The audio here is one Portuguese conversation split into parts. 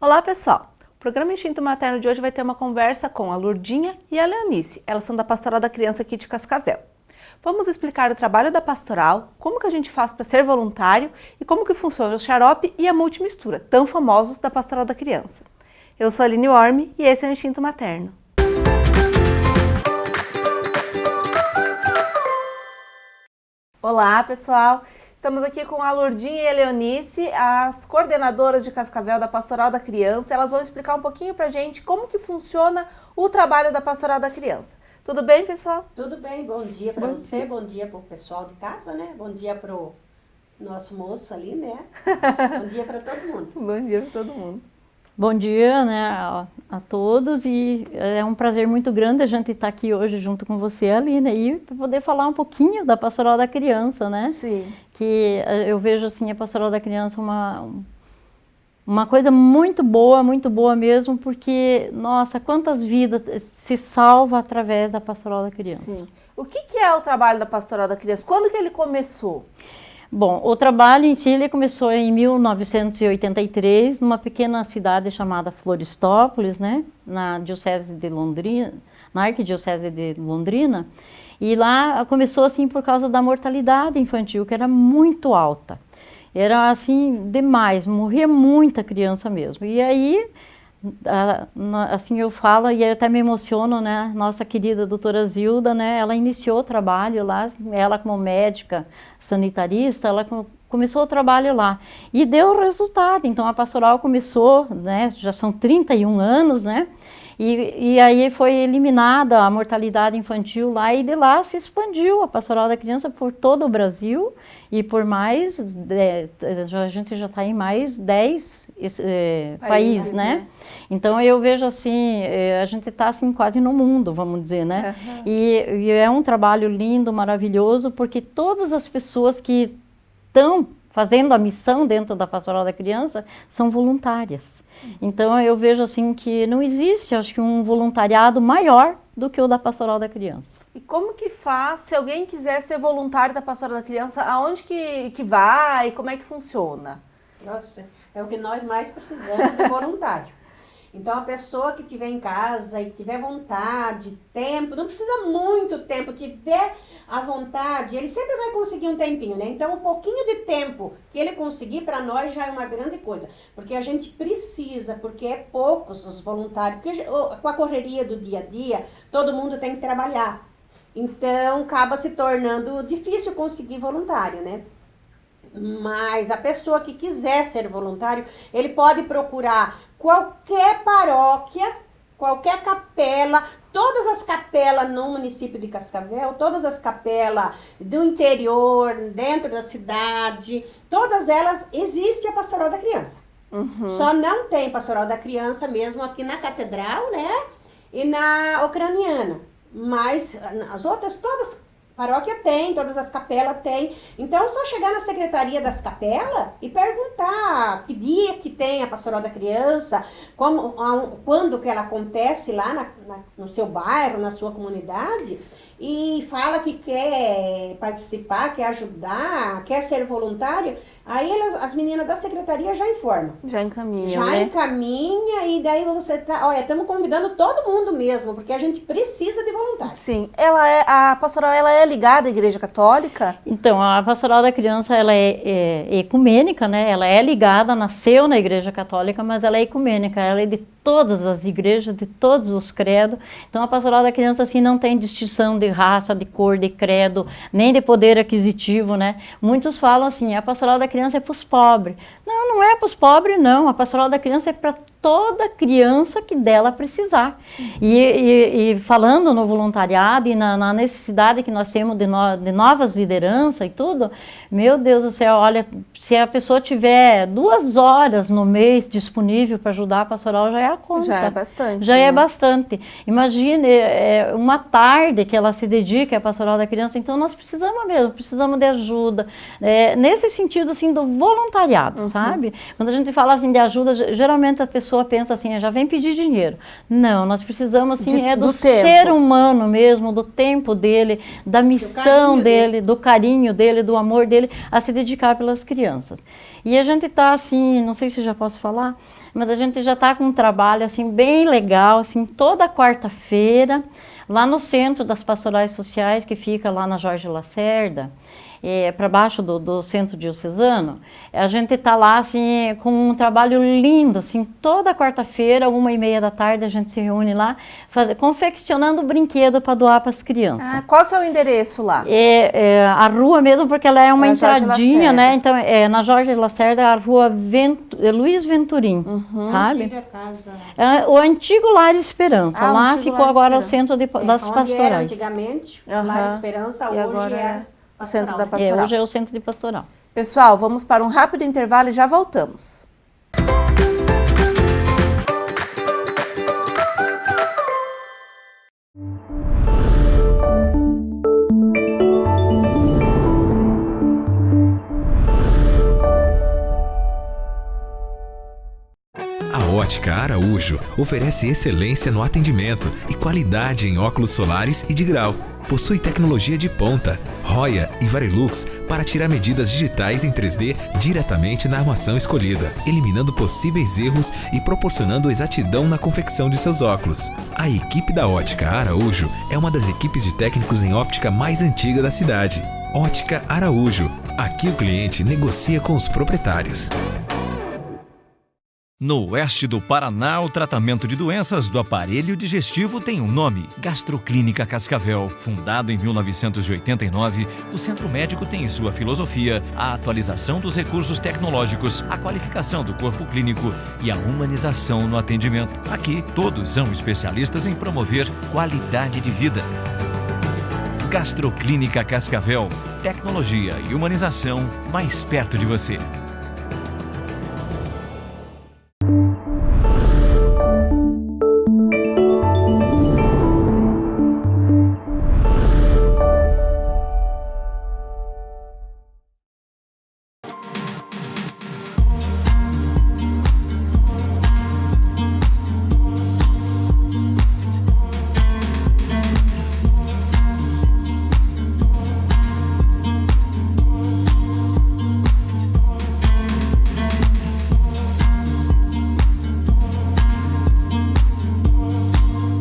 Olá pessoal, o programa Instinto Materno de hoje vai ter uma conversa com a Lourdinha e a Leonice, elas são da Pastoral da Criança aqui de Cascavel. Vamos explicar o trabalho da pastoral, como que a gente faz para ser voluntário e como que funciona o xarope e a multimistura, tão famosos da Pastoral da Criança. Eu sou a Aline Orme e esse é o Instinto Materno. Olá pessoal! Estamos aqui com a Lourdinha e a Leonice, as coordenadoras de Cascavel da Pastoral da Criança. Elas vão explicar um pouquinho pra gente como que funciona o trabalho da Pastoral da Criança. Tudo bem, pessoal? Tudo bem, bom dia para você, bom dia pro pessoal de casa, né? Bom dia pro nosso moço ali, né? Bom dia para todo mundo. Bom dia para todo mundo. Bom dia, né, a todos, e é um prazer muito grande a gente estar aqui hoje junto com você, Aline, e para poder falar um pouquinho da Pastoral da Criança, né? Sim. Que eu vejo assim a Pastoral da Criança uma coisa muito boa mesmo, porque, nossa, quantas vidas se salva através da Pastoral da Criança. Sim. O que é o trabalho da Pastoral da Criança? Quando que ele começou? Bom, o trabalho em si ele começou em 1983, numa pequena cidade chamada Florestópolis, né, na Diocese de Londrina, na Arquidiocese de Londrina, e lá começou assim por causa da mortalidade infantil, que era muito alta. Era assim demais, morria muita criança mesmo. E aí, assim eu falo e eu até me emociono, né? Nossa querida doutora Zilda, né? Ela iniciou o trabalho lá, ela como médica sanitarista, ela começou o trabalho lá e deu resultado. Então a pastoral começou, né? Já são 31 anos, né? E aí foi eliminada a mortalidade infantil lá e de lá se expandiu a Pastoral da Criança por todo o Brasil e por mais, a gente já está em mais 10 países, né? Então eu vejo assim, a gente está assim quase no mundo, vamos dizer, né? Uhum. E é um trabalho lindo, maravilhoso, porque todas as pessoas que estão fazendo a missão dentro da Pastoral da Criança são voluntárias. Então eu vejo assim que não existe, acho que um voluntariado maior do que o da Pastoral da Criança. E como que faz, se alguém quiser ser voluntário da Pastoral da Criança, aonde que vai, como é que funciona? Nossa, é o que nós mais precisamos de voluntário. Então a pessoa que estiver em casa e tiver vontade, tempo, não precisa muito tempo, tiver a vontade, ele sempre vai conseguir um tempinho, né? Então um pouquinho de tempo que ele conseguir para nós já é uma grande coisa, porque a gente precisa, porque é poucos os voluntários, porque com a correria do dia a dia, todo mundo tem que trabalhar. Então acaba se tornando difícil conseguir voluntário, né? Mas a pessoa que quiser ser voluntário, ele pode procurar qualquer paróquia, qualquer capela, todas as capelas no município de Cascavel, todas as capelas do interior, dentro da cidade, todas elas existe a Pastoral da Criança. Uhum. Só não tem Pastoral da Criança mesmo aqui na Catedral, né? E na Ucraniana. Mas as outras todas paróquia tem, todas as capelas tem. Então, é só chegar na secretaria das capelas e perguntar que dia que tem a Pastoral da Criança, quando que ela acontece lá no seu bairro, na sua comunidade, e fala que quer participar, quer ajudar, quer ser voluntário. Aí as meninas da secretaria já informam. Já encaminha, já encaminha e daí você tá... Olha, estamos convidando todo mundo mesmo, porque a gente precisa de voluntários. Sim. A pastoral ela é ligada à Igreja Católica? Então, a Pastoral da Criança ela é ecumênica, né? Ela é ligada, nasceu na Igreja Católica, mas ela é ecumênica, ela é de todas as igrejas, de todos os credos. Então, a Pastoral da Criança assim não tem distinção de raça, de cor, de credo, nem de poder aquisitivo, né? Muitos falam assim, a Pastoral da Criança é para os pobres. Não, não é para os pobres, não. A Pastoral da Criança é para toda criança que dela precisar. E falando no voluntariado e na necessidade que nós temos de novas lideranças e tudo, meu Deus do céu, olha, se a pessoa tiver 2 horas no mês disponível para ajudar a pastoral, já é a conta. Já é bastante. Já é bastante. Imagine uma tarde que ela se dedica à pastoral da criança, então nós precisamos mesmo, precisamos de ajuda, nesse sentido assim do voluntariado, sabe? sabe? Quando a gente fala assim de ajuda, geralmente a pessoa pensa assim, já vem pedir dinheiro. Não, nós precisamos assim, do ser humano mesmo, do tempo dele, da missão dele, do carinho dele, do amor dele a se dedicar pelas crianças. E a gente está assim, não sei se já posso falar, mas a gente já está com um trabalho assim bem legal, assim, toda quarta-feira, lá no Centro das Pastorais Sociais, que fica lá na Jorge Lacerda, para baixo do Centro Diocesano, a gente está lá assim, com um trabalho lindo, assim, toda quarta-feira, 1h30 da tarde, a gente se reúne lá, confeccionando brinquedo para doar para as crianças. Ah, qual que é o endereço lá? A rua mesmo, porque ela é uma entradinha, né? Então, na Jorge Lacerda, a rua Luiz Venturim, sabe? Antiga casa. O antigo Lar Esperança, lá ficou agora o Centro das Pastorais. Era antigamente, Lar Esperança, hoje agora é o Centro da Pastoral. Hoje é o Centro de Pastoral. Pessoal, vamos para um rápido intervalo e já voltamos. A Ótica Araújo oferece excelência no atendimento e qualidade em óculos solares e de grau. Possui tecnologia de ponta, Roya e Varilux para tirar medidas digitais em 3D diretamente na armação escolhida, eliminando possíveis erros e proporcionando exatidão na confecção de seus óculos. A equipe da Ótica Araújo é uma das equipes de técnicos em óptica mais antiga da cidade. Ótica Araújo. Aqui o cliente negocia com os proprietários. No oeste do Paraná, o tratamento de doenças do aparelho digestivo tem um nome: Gastroclínica Cascavel. Fundado em 1989, o Centro Médico tem em sua filosofia a atualização dos recursos tecnológicos, a qualificação do corpo clínico e a humanização no atendimento. Aqui, todos são especialistas em promover qualidade de vida. Gastroclínica Cascavel. Tecnologia e humanização mais perto de você.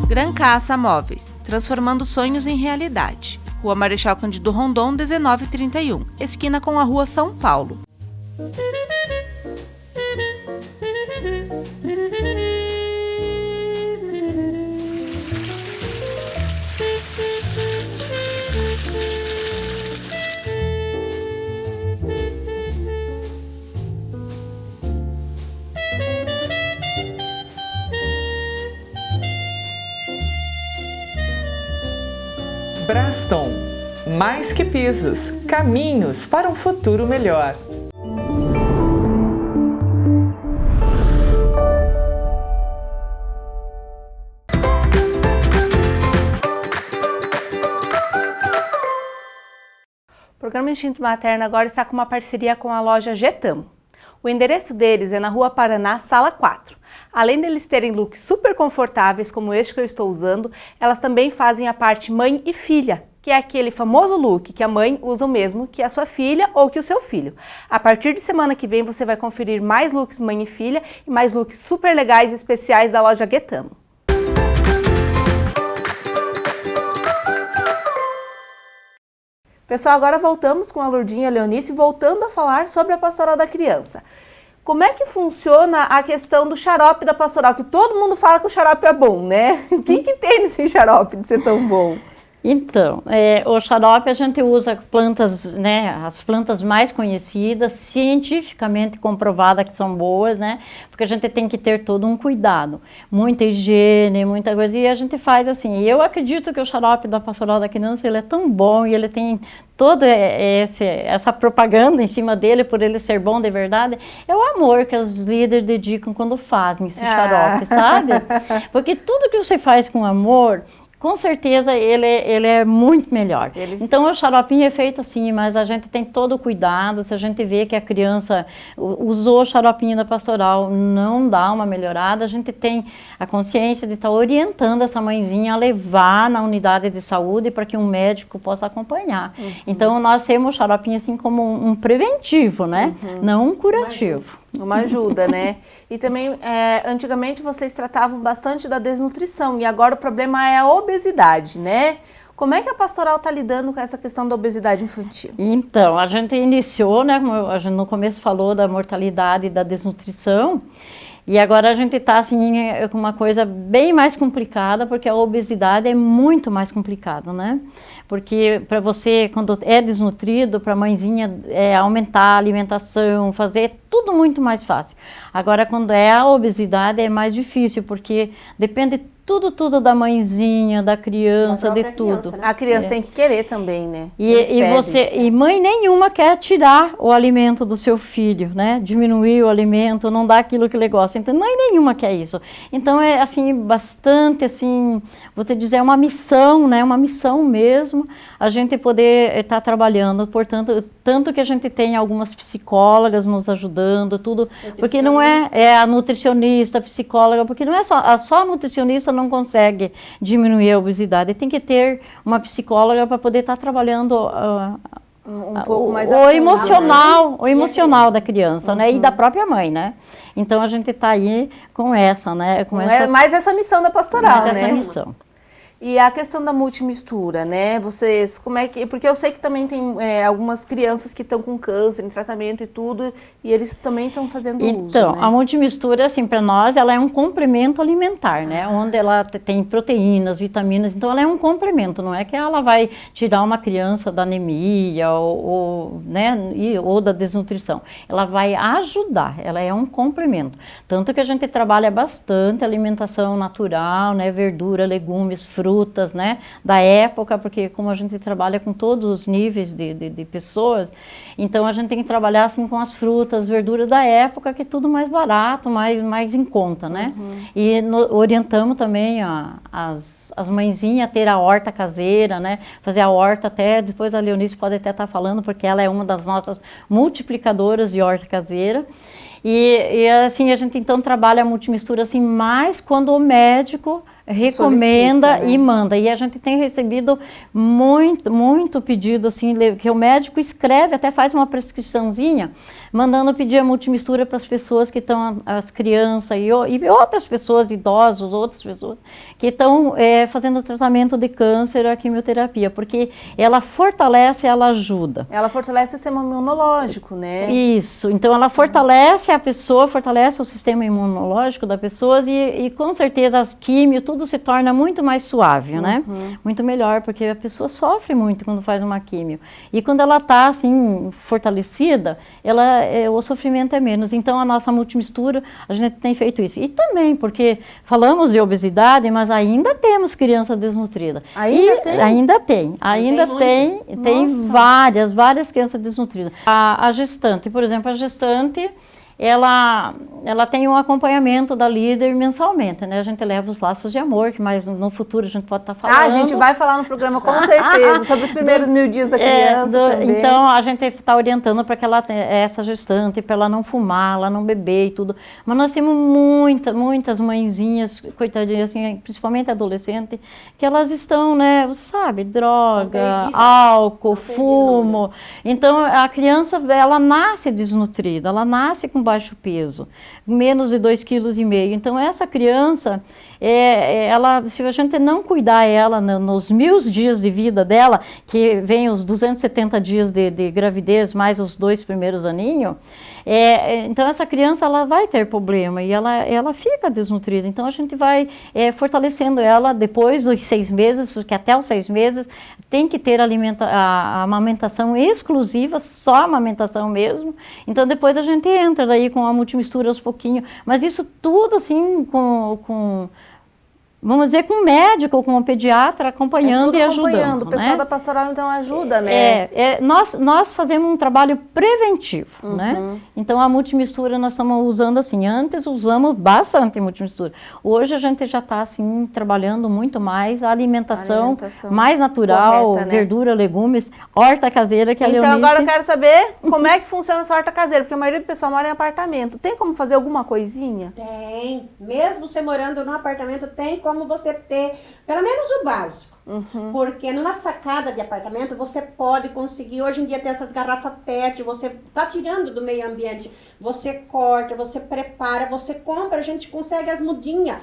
Gran Caça Móveis, transformando sonhos em realidade. Rua Marechal Cândido Rondon, 1931, esquina com a Rua São Paulo. Braston, mais que pisos, caminhos para um futuro melhor. O programa Instinto Materno agora está com uma parceria com a loja Getamo. O endereço deles é na Rua Paraná, Sala 4. Além deles terem looks super confortáveis, como este que eu estou usando, elas também fazem a parte mãe e filha, que é aquele famoso look que a mãe usa o mesmo que a sua filha ou que o seu filho. A partir de semana que vem você vai conferir mais looks mãe e filha e mais looks super legais e especiais da loja Getamo. Pessoal, agora voltamos com a Lourdinha e a Leonice, voltando a falar sobre a Pastoral da Criança. Como é que funciona a questão do xarope da pastoral? Que todo mundo fala que o xarope é bom, né? O que tem nesse xarope de ser tão bom? Então, o xarope a gente usa plantas, né, as plantas mais conhecidas, cientificamente comprovadas que são boas, né, porque a gente tem que ter todo um cuidado, muita higiene, muita coisa, e a gente faz assim. Eu acredito que o xarope da Pastoral da Criança, ele é tão bom e ele tem toda essa propaganda em cima dele, por ele ser bom de verdade, é o amor que os líderes dedicam quando fazem esse xarope, sabe? Porque tudo que você faz com amor, com certeza ele é muito melhor. Então o xaropinho é feito assim, mas a gente tem todo o cuidado. Se a gente vê que a criança usou o xaropinho da pastoral, não dá uma melhorada, a gente tem a consciência de estar orientando essa mãezinha a levar na unidade de saúde para que um médico possa acompanhar. Então nós temos o xaropinho assim como um preventivo, né? Não um curativo. Uma ajuda, né? E também, antigamente vocês tratavam bastante da desnutrição e agora o problema é a obesidade, né? Como é que a pastoral está lidando com essa questão da obesidade infantil? Então, a gente iniciou, né, como a gente no começo falou da mortalidade e da desnutrição, e agora a gente está assim, com uma coisa bem mais complicada, porque a obesidade é muito mais complicado, né? Porque para você, quando é desnutrido, para a mãezinha aumentar a alimentação, fazer tudo muito mais fácil. Agora, quando é a obesidade, é mais difícil, porque depende tudo da mãezinha, da criança, de tudo. Criança, né? A criança tem que querer também, né? E mãe nenhuma quer tirar o alimento do seu filho, né? Diminuir o alimento, não dar aquilo que ele gosta. Então, mãe nenhuma quer isso. Então, é assim, bastante assim, vou te dizer, é uma missão, né? Uma missão mesmo, a gente poder estar trabalhando. Portanto, tanto que a gente tem algumas psicólogas nos ajudando, tudo, porque não é a nutricionista, a psicóloga, porque não é só a nutricionista não consegue diminuir a obesidade, tem que ter uma psicóloga para poder estar trabalhando um pouco mais o emocional da criança, né, e da própria mãe, né? Então a gente está aí com essa, né? Mais essa missão da pastoral, né? Essa missão. E a questão da multimistura, né? Vocês, como é que... Porque eu sei que também tem algumas crianças que estão com câncer em tratamento e tudo, e eles também estão fazendo uso, Então, né? a multimistura, assim, para nós, ela é um complemento alimentar, né? Onde ela tem proteínas, vitaminas, então ela é um complemento, não é que ela vai tirar uma criança da anemia ou da desnutrição. Ela vai ajudar, ela é um complemento. Tanto que a gente trabalha bastante alimentação natural, né? Verdura, legumes, frutas, né, da época, porque como a gente trabalha com todos os níveis de pessoas, então a gente tem que trabalhar assim com as frutas, verduras da época, que é tudo mais barato, mais em conta, né? E orientamos também as mãezinhas a ter a horta caseira, né? Fazer a horta até, depois a Leonice pode até estar falando, porque ela é uma das nossas multiplicadoras de horta caseira. E assim, a gente então trabalha a multimistura assim, mais quando o médico recomenda, solicita, né? E manda. E a gente tem recebido muito pedido, assim, que o médico escreve, até faz uma prescriçãozinha, mandando pedir a multimistura para as pessoas que estão, as crianças e outras pessoas, idosos, outras pessoas, que estão fazendo tratamento de câncer ou a quimioterapia, porque ela fortalece, ela ajuda. Ela fortalece o sistema imunológico, né? Isso, então ela fortalece a pessoa, fortalece o sistema imunológico da pessoa e com certeza as químio, tudo se torna muito mais suave, né? Muito melhor, porque a pessoa sofre muito quando faz uma químio. E quando ela está assim, fortalecida, o sofrimento é menos. Então a nossa multimistura, a gente tem feito isso. E também, porque falamos de obesidade, mas ainda temos criança desnutrida. Ainda tem? Ainda tem várias crianças desnutridas. A gestante, por exemplo, ela tem um acompanhamento da líder mensalmente, né? A gente leva os laços de amor, mas no futuro a gente pode estar falando. A gente vai falar no programa com certeza, sobre os primeiros 1000 dias da criança também. Então, a gente está orientando para que ela tenha essa gestante, para ela não fumar, ela não beber e tudo. Mas nós temos muitas mãezinhas, coitadinhas, assim, principalmente adolescentes, que elas estão, né, você sabe, droga, álcool, fumo. Então, a criança, ela nasce desnutrida, ela nasce com baixo peso, menos de 2,5 kg. Então essa criança, se a gente não cuidar ela nos 1000 dias de vida dela, que vem os 270 dias de gravidez, mais os 2 primeiros aninhos, então essa criança ela vai ter problema e ela fica desnutrida. Então a gente vai fortalecendo ela depois dos 6 meses, porque até os 6 meses tem que ter a amamentação exclusiva, só a amamentação mesmo. Então depois a gente entra daí com a multimistura aos pouquinhos, mas isso tudo assim vamos dizer, com o médico, com o pediatra acompanhando tudo e ajudando. acompanhando. O pessoal né? da pastoral então ajuda, né? Nós fazemos um trabalho preventivo, né? Então a multimistura nós estamos usando assim, antes usamos bastante multimistura. Hoje a gente já está assim, trabalhando muito mais a alimentação mais natural, correta, né? verdura, legumes, horta caseira que a Então Leonice... agora eu quero saber como é que funciona essa horta caseira, porque a maioria do pessoal mora em apartamento. Tem como fazer alguma coisinha? Tem. Mesmo você morando num apartamento, tem como você ter pelo menos o básico. Porque numa sacada de apartamento você pode conseguir, hoje em dia tem essas garrafas PET, você tá tirando do meio ambiente, você corta, você prepara, você compra, a gente consegue as mudinhas.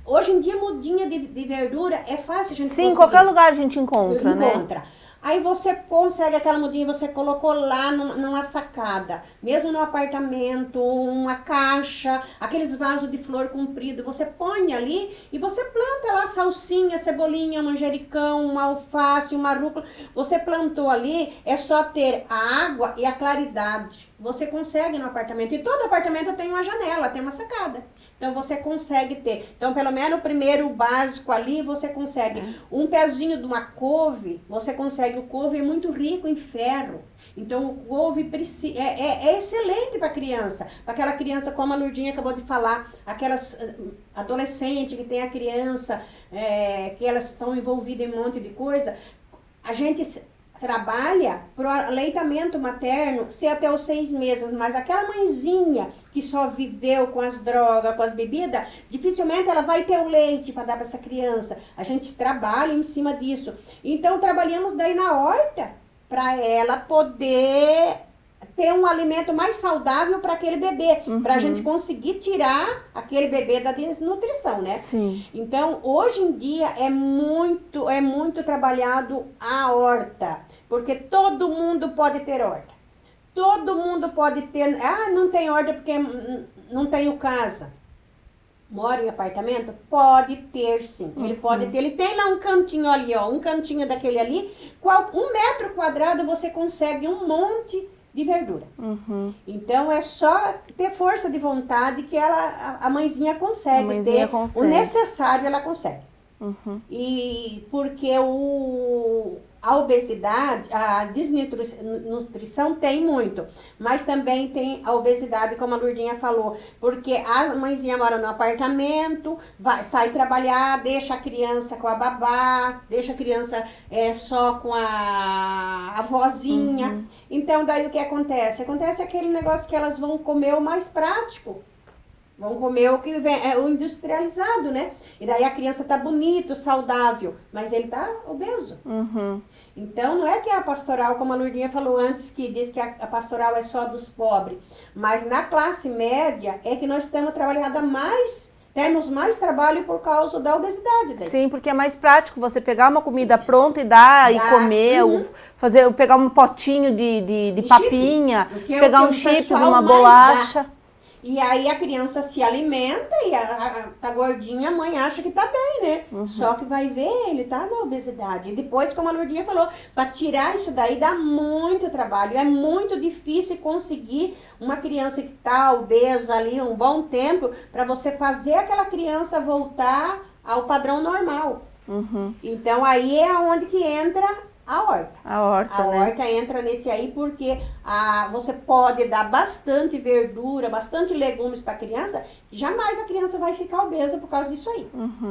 Hoje em dia mudinha de verdura é fácil a gente Sim, em conseguir. qualquer lugar a gente encontra, né? Aí você consegue aquela mudinha, você colocou lá numa sacada, mesmo no apartamento, uma caixa, aqueles vasos de flor comprido, você põe ali e você planta lá salsinha, cebolinha, manjericão, uma alface, uma rúcula. Você plantou ali, é só ter a água e a claridade. Você consegue no apartamento. E todo apartamento tem uma janela, tem uma sacada. Então, você consegue ter. Então, pelo menos o primeiro básico ali, você consegue. Um pezinho de uma couve, você consegue. O couve é muito rico em ferro. Então, o couve é excelente para a criança. Para aquela criança, como a Lourdinha acabou de falar, aquelas adolescentes que tem a criança, que elas estão envolvidas em um monte de coisa. A gente trabalha para o aleitamento materno ser até os 6 meses, mas aquela mãezinha que só viveu com as drogas, com as bebidas, dificilmente ela vai ter o leite para dar para essa criança. A gente trabalha em cima disso. Então, trabalhamos daí na horta para ela poder ter um alimento mais saudável para aquele bebê, para a gente conseguir tirar aquele bebê da desnutrição, né? Sim. Então, hoje em dia é muito trabalhado a horta, porque todo mundo pode ter horta. Todo mundo pode ter, não tem horta porque não tenho casa. Mora em apartamento? Pode ter, sim. Ele pode ter. Ele tem lá um cantinho ali, ó, um cantinho daquele ali. 1 metro quadrado você consegue um monte de verdura. Então é só ter força de vontade que a mãezinha consegue. O necessário ela consegue. E porque a obesidade, a desnutrição tem muito, mas também tem a obesidade, como a Lourdinha falou, porque a mãezinha mora no apartamento, sai trabalhar, deixa a criança com a babá, deixa a criança só com a avózinha. Então, daí o que acontece? Acontece aquele negócio que elas vão comer o mais prático. Vão comer o que é o industrializado, né? E daí a criança tá bonito, saudável, mas ele tá obeso. Então, não é que a pastoral, como a Lourdinha falou antes, que diz que a pastoral é só dos pobres, mas na classe média é que nós temos trabalhado temos mais trabalho por causa da obesidade. Daí. Sim, porque é mais prático você pegar uma comida pronta e dar e comer, pegar um potinho de papinha, pegar um chips, uma bolacha. E aí a criança se alimenta e tá gordinha, a mãe acha que tá bem, né? Só que vai ver, ele tá na obesidade. E depois, como a Lourdinha falou, para tirar isso daí dá muito trabalho. É muito difícil conseguir uma criança que tá obesa ali um bom tempo para você fazer aquela criança voltar ao padrão normal. Então aí é onde que entra a horta. A horta, né? A horta entra nesse aí porque você pode dar bastante verdura, bastante legumes para a criança, jamais a criança vai ficar obesa por causa disso aí.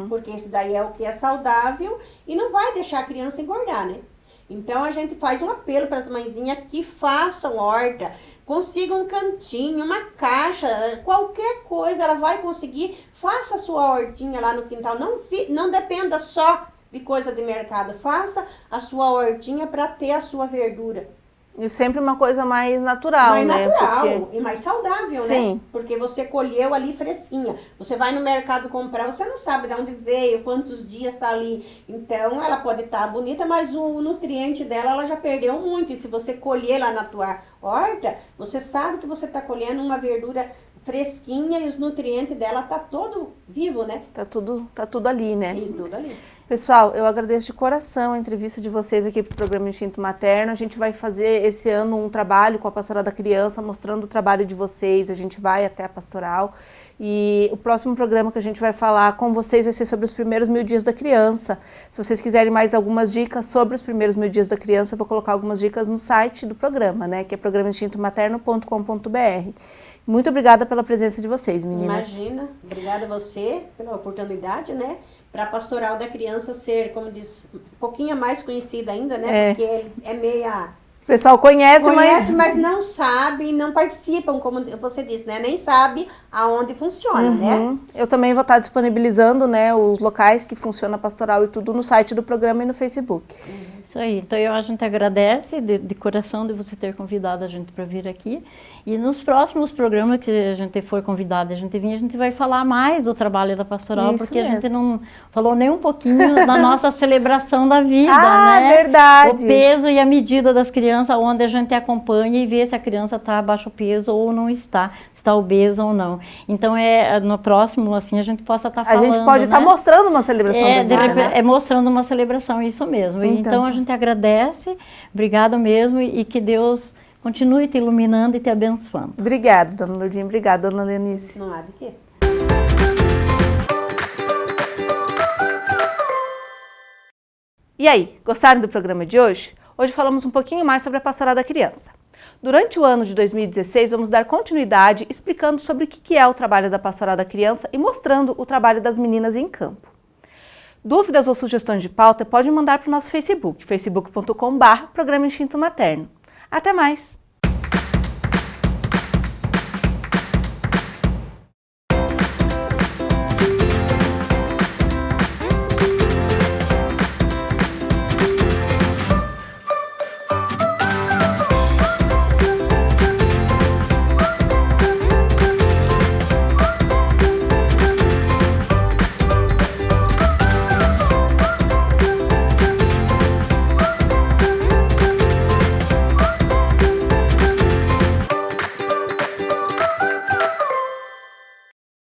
Porque isso daí é o que é saudável e não vai deixar a criança engordar, né? Então a gente faz um apelo para as mãezinhas que façam horta, consigam um cantinho, uma caixa, qualquer coisa ela vai conseguir, faça a sua hortinha lá no quintal, não dependa só de coisa de mercado. Faça a sua hortinha para ter a sua verdura. E sempre uma coisa mais natural, mais né? natural e mais saudável, Sim. né? Porque você colheu ali fresquinha. Você vai no mercado comprar, você não sabe de onde veio, quantos dias está ali. Então, ela pode estar bonita, mas o nutriente dela, ela já perdeu muito. E se você colher lá na tua horta, você sabe que você está colhendo uma verdura fresquinha e os nutrientes dela tá todo vivo, né? Tá tudo ali, né? E tudo ali. Pessoal, eu agradeço de coração a entrevista de vocês aqui para o programa Instinto Materno. A gente vai fazer esse ano um trabalho com a Pastoral da Criança, mostrando o trabalho de vocês. A gente vai até a Pastoral. E o próximo programa que a gente vai falar com vocês vai ser sobre os primeiros 1000 dias da criança. Se vocês quiserem mais algumas dicas sobre os primeiros 1000 dias da criança, eu vou colocar algumas dicas no site do programa, né? Que é programainstinctomaterno.com.br. Muito obrigada pela presença de vocês, meninas. Imagina. Obrigada a você pela oportunidade, né? Para a Pastoral da Criança ser, como diz, um pouquinho mais conhecida ainda, né? Porque é meia... O pessoal conhece, mas não sabe, não participam, como você disse, né? Nem sabe aonde funciona, né? Eu também vou estar disponibilizando, né, os locais que funciona a Pastoral e tudo no site do programa e no Facebook. Isso aí. Então a gente agradece de coração de você ter convidado a gente para vir aqui. E nos próximos programas que a gente for convidada, a gente vai falar mais do trabalho da Pastoral, Isso porque mesmo. a gente não falou nem um pouquinho da nossa celebração da vida, né? Verdade. O peso e a medida das crianças, onde a gente acompanha e vê se a criança está abaixo peso ou não está, se está obesa ou não. Então, no próximo, assim, a gente possa estar falando, A gente pode estar mostrando uma celebração da vida, né? É mostrando uma celebração, isso mesmo. Então, a gente agradece, obrigada mesmo, e que Deus continue te iluminando e te abençoando. Obrigada, dona Lourdinha. Obrigada, dona Leonice. Não há de quê. E aí, gostaram do programa de hoje? Hoje falamos um pouquinho mais sobre a Pastoral da Criança. Durante o ano de 2016, vamos dar continuidade explicando sobre o que é o trabalho da Pastoral da Criança e mostrando o trabalho das meninas em campo. Dúvidas ou sugestões de pauta pode mandar para o nosso Facebook, facebook.com/Programa Instinto Materno. Até mais!